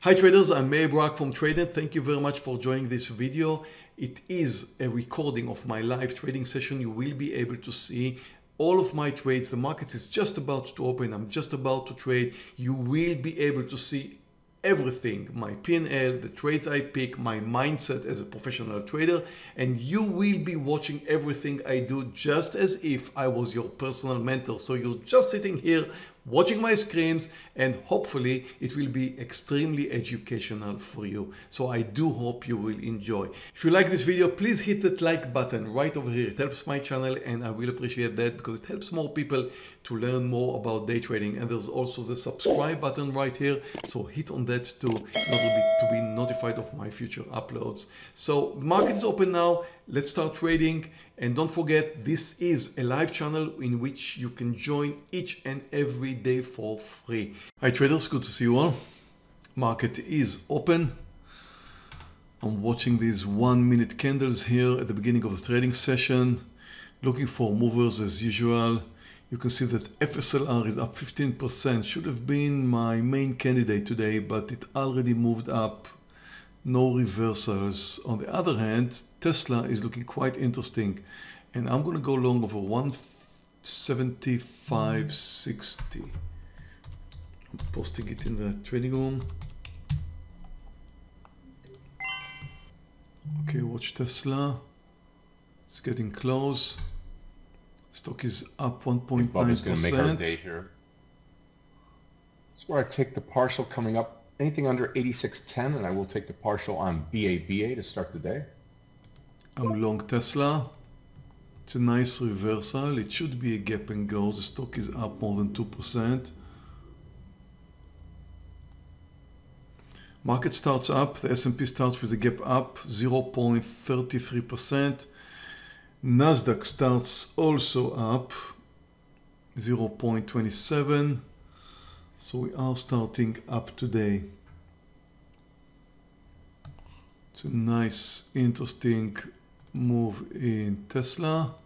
Hi traders, I'm מאיר from Trading. Thank you very much for joining this video. It is a recording of my live trading session. You will be able to see all of my trades. The market is just about to open. I'm just about to trade. You will be able to see everything, my P&L, the trades I pick, my mindset as a professional trader, and you will be watching everything I do just as if I was your personal mentor. So you're just sitting here watching my screens, and hopefully it will be extremely educational for you. So I do hope you will enjoy. If you like this video, please hit that like button right over here. It helps my channel and I will appreciate that because it helps more people to learn more about day trading. And there's also the subscribe button right here, so hit on that too in order to be notified of my future uploads. So the market is open now. Let's start trading. And don't forget, this is a live channel in which you can join each and every day for free. Hi traders, good to see you all. Market is open. I'm watching these 1 minute candles here at the beginning of the trading session. Looking for movers as usual. You can see that FSLR is up 15%. Should have been my main candidate today, but it already moved up. No reversals. On the other hand, Tesla is looking quite interesting, and I'm going to go long over 175.60. I'm posting it in the trading room. Okay, watch Tesla. It's getting close. Stock is up 1.9%. Bubba's going to make our day here. That's where I take the partial coming up. Anything under 86.10, and I will take the partial on BABA to start the day. I'm long Tesla. It's a nice reversal. It should be a gap and go. The stock is up more than 2%. Market starts up. The S&P starts with a gap up 0.33%. Nasdaq starts also up 0.27%. So we are starting up today. It's a nice, interesting move in Tesla.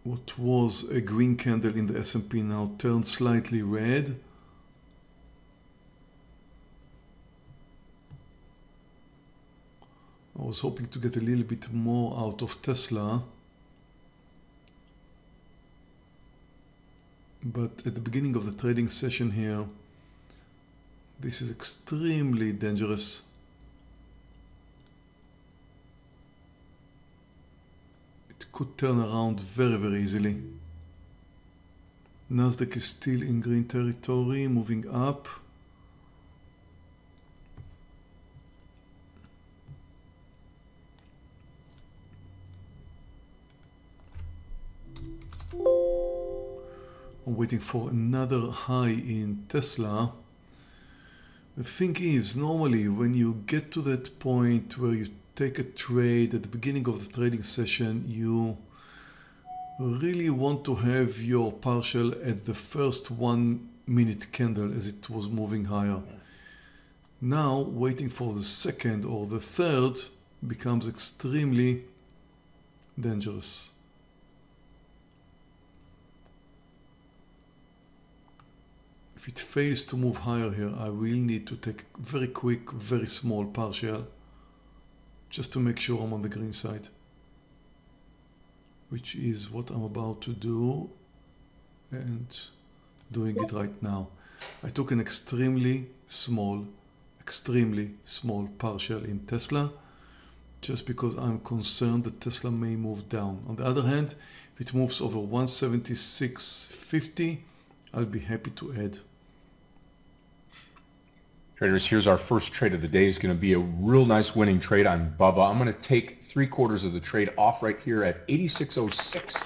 What was a green candle in the S&P now turned slightly red. I was hoping to get a little bit more out of Tesla, but at the beginning of the trading session here, this is extremely dangerous. Could turn around very, very easily. Nasdaq is still in green territory, moving up. I'm waiting for another high in Tesla. The thing is, normally when you get to that point where you take a trade at the beginning of the trading session, you really want to have your partial at the first 1 minute candle as it was moving higher. Now waiting for the second or the third becomes extremely dangerous. If it fails to move higher here, I will need to take very quick, very small partial, just to make sure I'm on the green side, which is what I'm about to do and doing it right now. I took an extremely small partial in Tesla just because I'm concerned that Tesla may move down. On the other hand, if it moves over 176.50, I'll be happy to add. Traders, here's our first trade of the day. It's going to be a real nice winning trade on Bubba. I'm going to take 3/4 of the trade off right here at 86.06.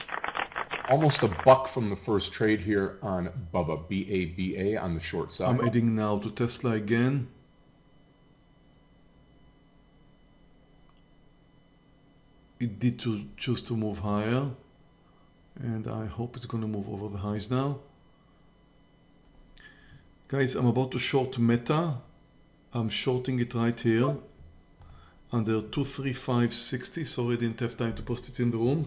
Almost a buck from the first trade here on Bubba, BABA on the short side. I'm adding now to Tesla again. It did choose to move higher, and I hope it's going to move over the highs now. Guys, I'm about to short Meta. I'm shorting it right here under 235.60. Sorry I didn't have time to post it in the room.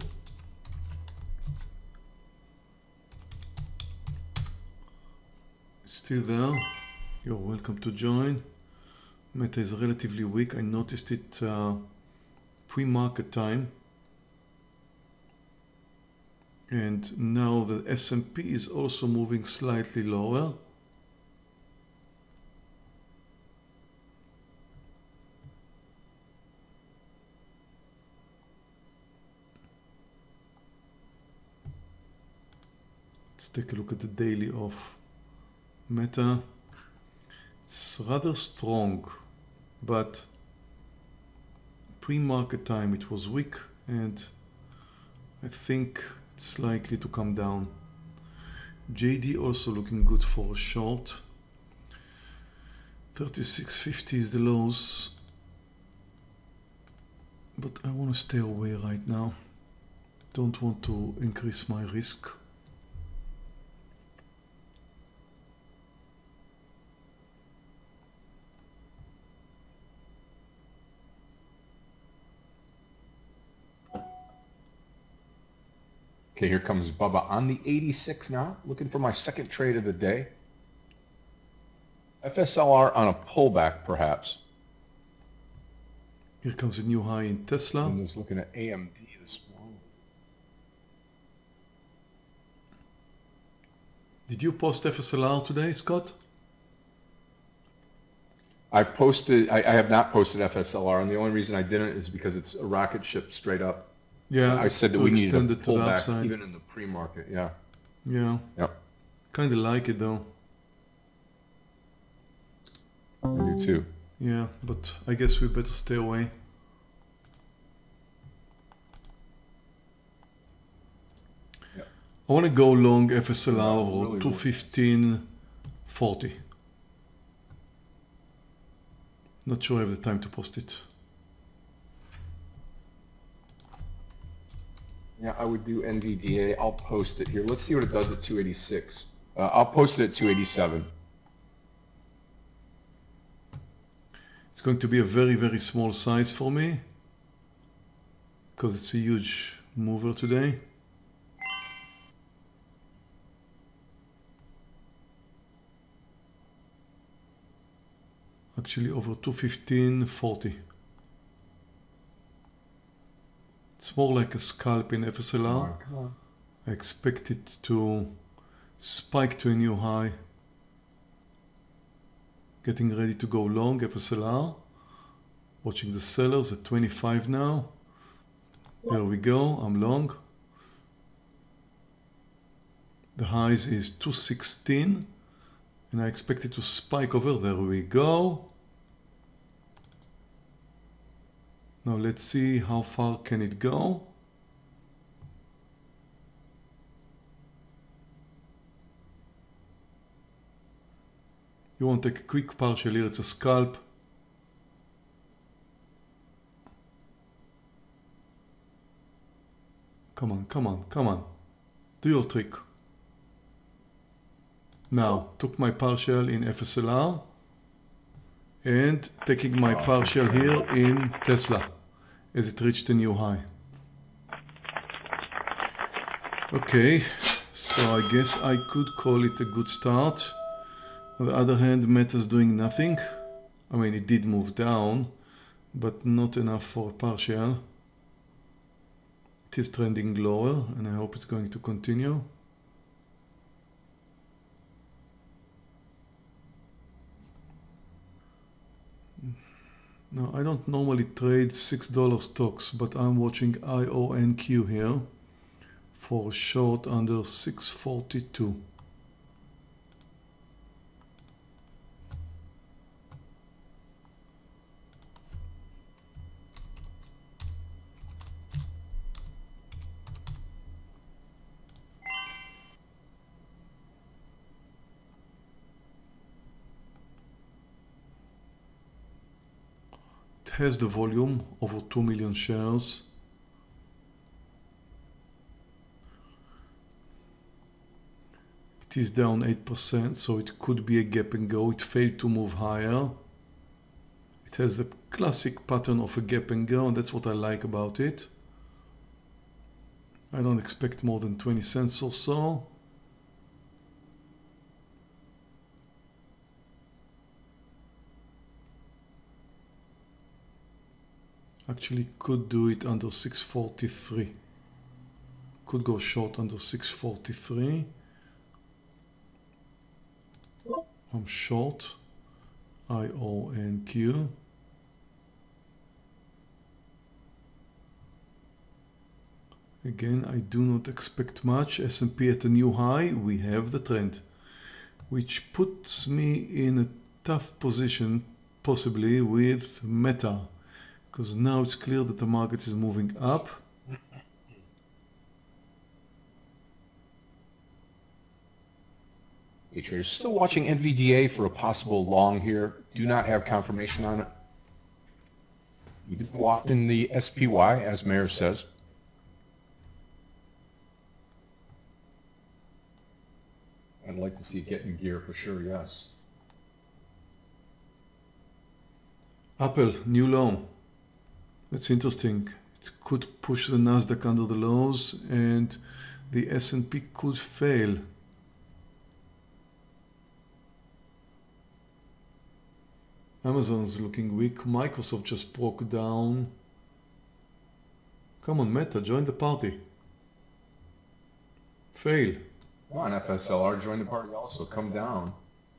It's still there. You're welcome to join. Meta is relatively weak. I noticed it pre-market time. And now the S&P is also moving slightly lower. Let's take a look at the daily of Meta. It's rather strong, but pre-market time it was weak, and I think it's likely to come down. JD also looking good for a short. 36.50 is the lows, but I want to stay away right now. Don't want to increase my risk. Okay, here comes Bubba on the 86 now, looking for my second trade of the day. FSLR on a pullback, perhaps. Here comes a new high in Tesla. I'm just looking at AMD this morning. Did you post FSLR today, Scott? I have not posted FSLR, and the only reason I didn't is because it's a rocket ship straight up. Yeah, I said that we needed a to the pullback upside. even in the pre-market, yeah. Yeah. Yep. Kind of like it though. I do too. Yeah, but I guess we better stay away. Yep. I want to go long FSLR Yeah, over really 215.40. Not sure I have the time to post it. Yeah, I would do NVDA. I'll post it here. Let's see what it does at 286. I'll post it at 287. It's going to be a very, very small size for me because it's a huge mover today. Actually over 215.40. It's more like a scalp in FSLR. Come on. I expect it to spike to a new high. Getting ready to go long FSLR. Watching the sellers at 25 now. There we go, I'm long. The highs is 216 and I expect it to spike over. There we go. Now let's see how far can it go. You want to take a quick partial here, it's a scalp. Come on, come on, come on. Do your trick. Now, took my partial in FSLR and taking my partial here in Tesla as it reached a new high. Okay, so I guess I could call it a good start. On the other hand, Meta's doing nothing. I mean, it did move down, but not enough for a partial. It is trending lower, and I hope it's going to continue. Now, I don't normally trade $6 stocks, but I'm watching IONQ here for a short under 642. Has the volume over 2 million shares. It is down 8%, so it could be a gap and go. It failed to move higher. It has the classic pattern of a gap and go, and that's what I like about it. I don't expect more than 20 cents or so. Actually could do it under 643. Could go short under 643. I'm short IONQ. Again, I do not expect much. S&P at a new high. We have the trend, which puts me in a tough position, possibly with Meta, because now it's clear that the market is moving up. Hey traders, still watching NVDA for a possible long here. Do not have confirmation on it. We did walk in the SPY, as Mayor says. I'd like to see it get in gear for sure, yes. Apple, new low. That's interesting. It could push the Nasdaq under the lows and the S&P could fail. Amazon's looking weak. Microsoft just broke down. Come on, Meta, join the party. Fail. Come on, FSLR, join the party also. Come down.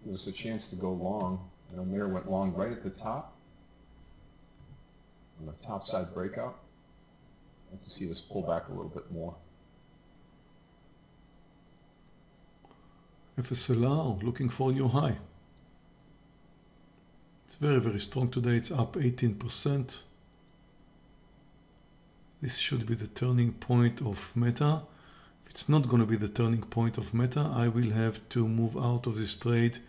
Give us a chance to go long. You know, Mayor went long right at the top. On the top side breakout. I'd like to see this pull back a little bit more. FSLR looking for a new high. It's very, very strong today. It's up 18%. This should be the turning point of Meta. If it's not going to be the turning point of Meta, I will have to move out of this trade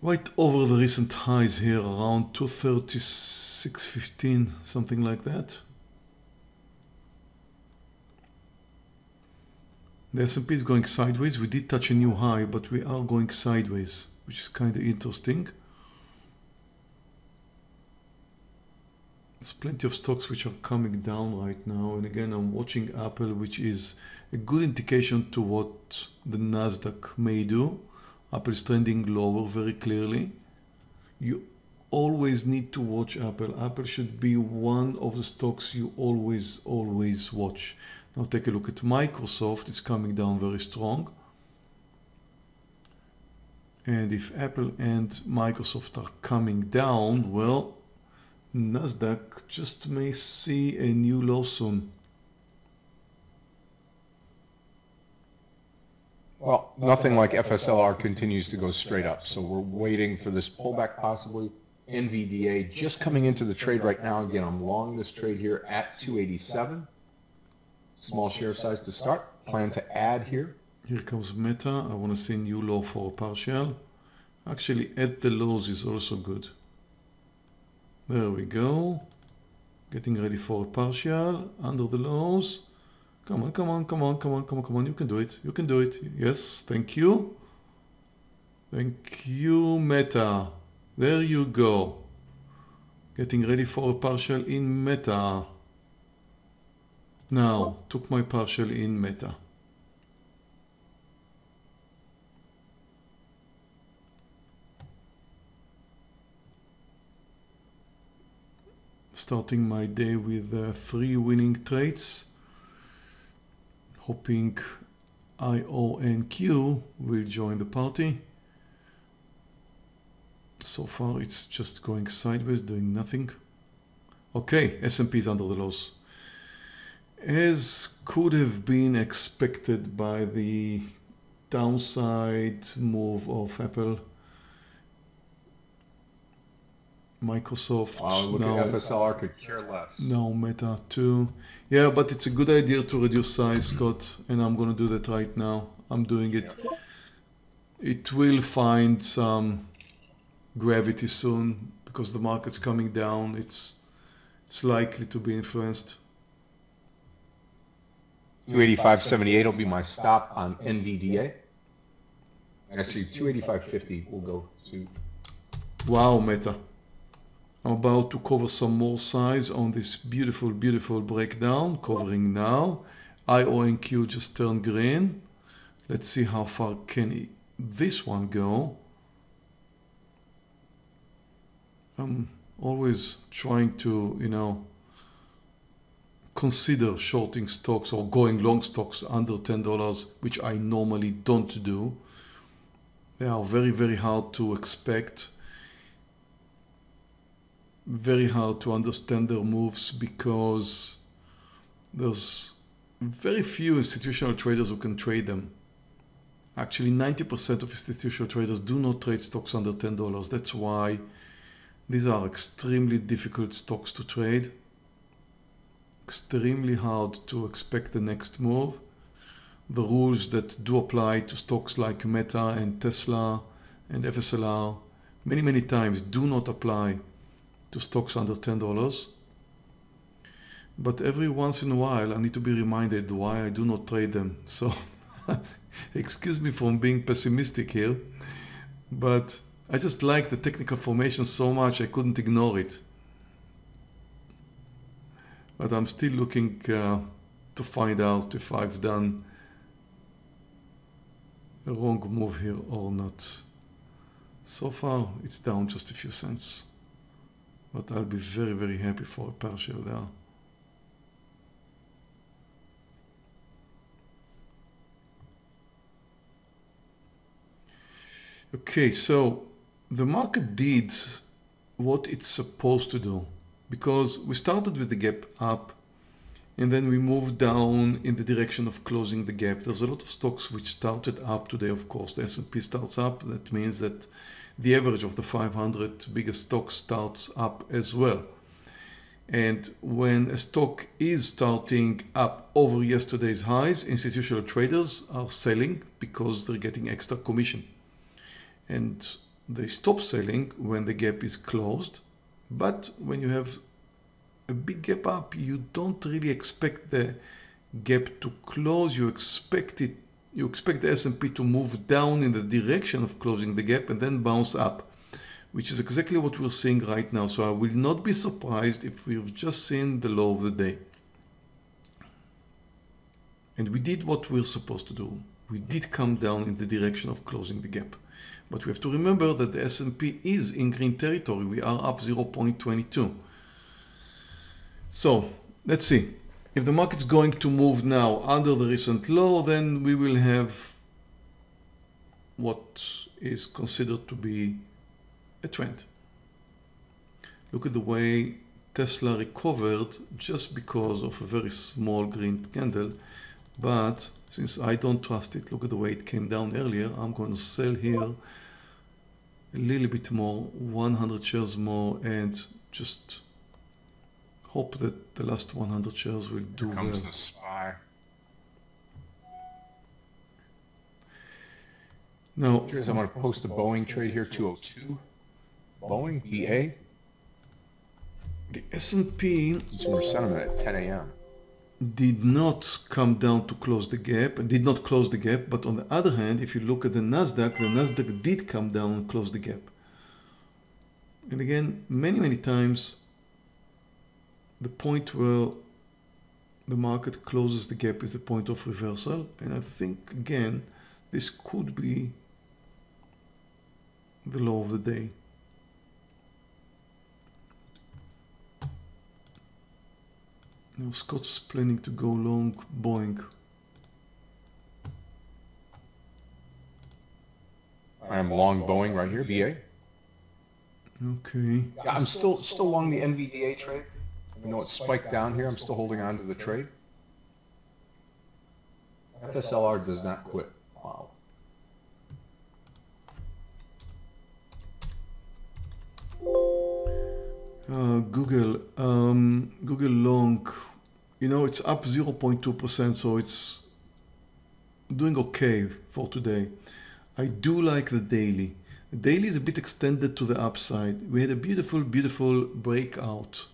right over the recent highs here, around 236.15, something like that. The S&P is going sideways. We did touch a new high, but we are going sideways, which is kind of interesting. There's plenty of stocks which are coming down right now, and again I'm watching Apple, which is a good indication to what the Nasdaq may do. Apple is trending lower very clearly. You always need to watch Apple. Apple should be one of the stocks you always watch. Now take a look at Microsoft. It's coming down very strong. And if Apple and Microsoft are coming down, well, Nasdaq just may see a new low soon. Well, nothing like FSLR continues to go straight up, so we're waiting for this pullback possibly. NVDA just coming into the trade right now. Again, I'm long this trade here at 287. Small share size to start. Plan to add here. Here comes Meta. I want to see new low for a partial. Actually, at the lows is also good. There we go. Getting ready for a partial under the lows. Come on, come on, come on, come on, come on, come on. You can do it. You can do it. Yes, thank you. Thank you, Meta. There you go. Getting ready for a partial in Meta. Now, took my partial in Meta. Starting my day with 3 winning trades. Hoping IONQ will join the party. So far it's just going sideways, doing nothing. Okay, S&P is under the lows. As could have been expected by the downside move of Apple. Microsoft. Look at FSLR, could care less. No, Meta too. Yeah, but it's a good idea to reduce size, Scott, and I'm going to do that right now. I'm doing it. Yeah. It will find some gravity soon because the market's coming down. It's likely to be influenced. 285.78 will be my stop on NVDA. Actually, 285.50 will go to. Wow, Meta. I'm about to cover some more size on this beautiful, beautiful breakdown. Covering now. IO and Q just turned green. Let's see how far can this one go. I'm always trying to, you know, consider shorting stocks or going long stocks under $10, which I normally don't do. They are very, very hard to expect. Very hard to understand their moves because there's very few institutional traders who can trade them. Actually, 90% of institutional traders do not trade stocks under $10. That's why these are extremely difficult stocks to trade. Extremely hard to expect the next move. The rules that do apply to stocks like Meta and Tesla and FSLR many, many times do not apply to stocks under $10. But every once in a while I need to be reminded why I do not trade them. So excuse me from being pessimistic here, but I just like the technical formation so much I couldn't ignore it. But I'm still looking to find out if I've done a wrong move here or not. So far it's down just a few cents, but I'll be very, very happy for a partial there. Okay, so the market did what it's supposed to do, because we started with the gap up and then we moved down in the direction of closing the gap. There's a lot of stocks which started up today, of course. The S&P starts up. That means that the average of the 500 biggest stocks starts up as well. And when a stock is starting up over yesterday's highs, institutional traders are selling because they're getting extra commission. And they stop selling when the gap is closed. But when you have a big gap up, you don't really expect the gap to close. You expect the S&P to move down in the direction of closing the gap and then bounce up, which is exactly what we're seeing right now. So I will not be surprised if we've just seen the low of the day. And we did what we're supposed to do. We did come down in the direction of closing the gap. But we have to remember that the S&P is in green territory. We are up 0.22. So let's see. If the market's going to move now under the recent low, then we will have what is considered to be a trend. Look at the way Tesla recovered just because of a very small green candle. But since I don't trust it, look at the way it came down earlier. I'm going to sell here a little bit more, 100 shares more, and just hope that the last 100 shares will do well. Here comes the SPY. Now, I'm going to post a Boeing trade here, 202. Boeing, BA. The S&P consumer sentiment at 10 a.m. did not come down to close the gap, and did not close the gap. But on the other hand, if you look at the Nasdaq did come down and close the gap. And again, many, many times, the point where the market closes the gap is the point of reversal. And I think, again, this could be the low of the day. Now Scott's planning to go long Boeing. I am long Boeing right here, BA. Okay. Yeah, I'm still long the NVDA trade. You know, it spiked down here. I'm still holding on to the trade. FSLR does not quit. Wow. Google long, you know, it's up 0.2%, so it's doing okay for today. I do like the daily. The daily is a bit extended to the upside. We had a beautiful, beautiful breakout,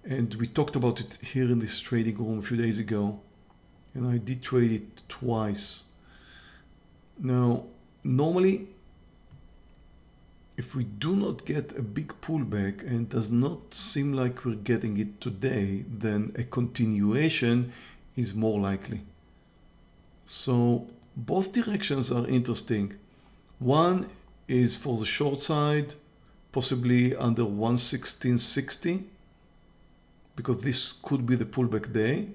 and we talked about it here in this trading room a few days ago, and I did trade it twice. Now, normally, if we do not get a big pullback and does not seem like we're getting it today, then a continuation is more likely. So both directions are interesting. One is for the short side, possibly under 116.60, because this could be the pullback day.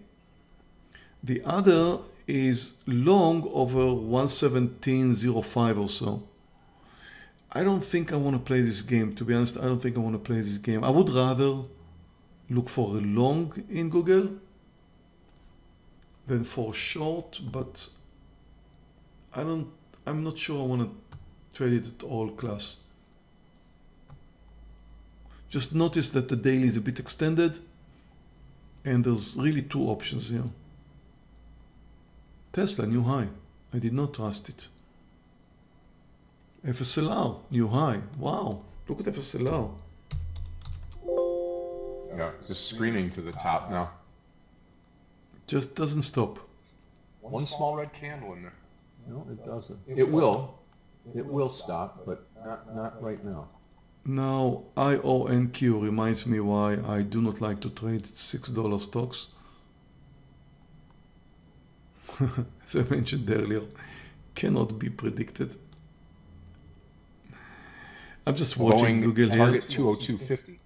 The other is long over 117.05 or so. I don't think I want to play this game. To be honest, I don't think I want to play this game. I would rather look for a long in Google than for a short, but I'm not sure I want to trade it at all, class. Just notice that the daily is a bit extended and there's really two options here. Tesla, new high. I did not trust it. FSLR, new high. Wow, look at FSLR. Yeah, just screaming to the top now. Just doesn't stop. One small red candle in there. No, it doesn't. It will. It will stop, but not right now. Now, IONQ reminds me why I do not like to trade $6 stocks. As I mentioned earlier, cannot be predicted. I'm just watching Google here. Target 202.50.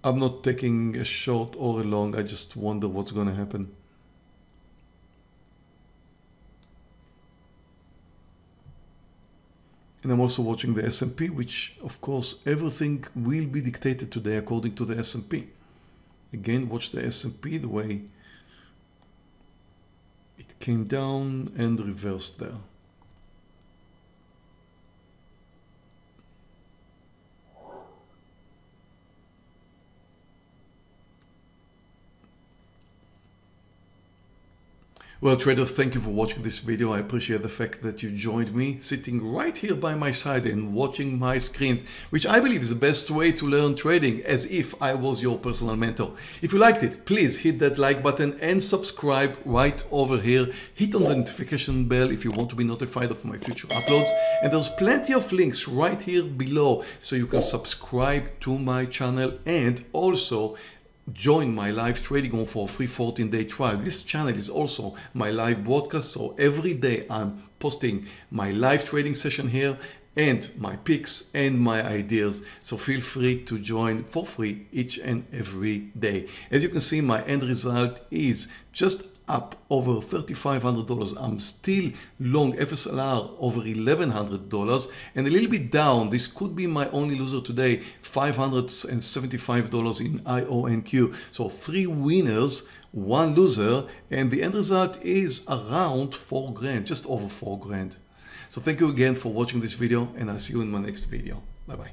I'm not taking a short or a long. I just wonder what's going to happen. And I'm also watching the S&P, which, of course, everything will be dictated today according to the S&P. Again, watch the S&P, the way it came down and reversed there. Well, traders, thank you for watching this video. I appreciate the fact that you joined me sitting right here by my side and watching my screen, which I believe is the best way to learn trading, as if I was your personal mentor. If you liked it, please hit that like button and subscribe right over here. Hit on the notification bell if you want to be notified of my future uploads. And there's plenty of links right here below so you can subscribe to my channel and also join my live trading room for a free 14-day trial. This channel is also my live broadcast, so every day I'm posting my live trading session here and my picks and my ideas. So feel free to join for free each and every day. As you can see, my end result is just up over $3,500. I'm still long FSLR over $1,100 and a little bit down. This could be my only loser today, $575 in IONQ. So 3 winners, 1 loser, and the end result is around $4 grand, just over $4 grand. So thank you again for watching this video, and I'll see you in my next video. Bye bye.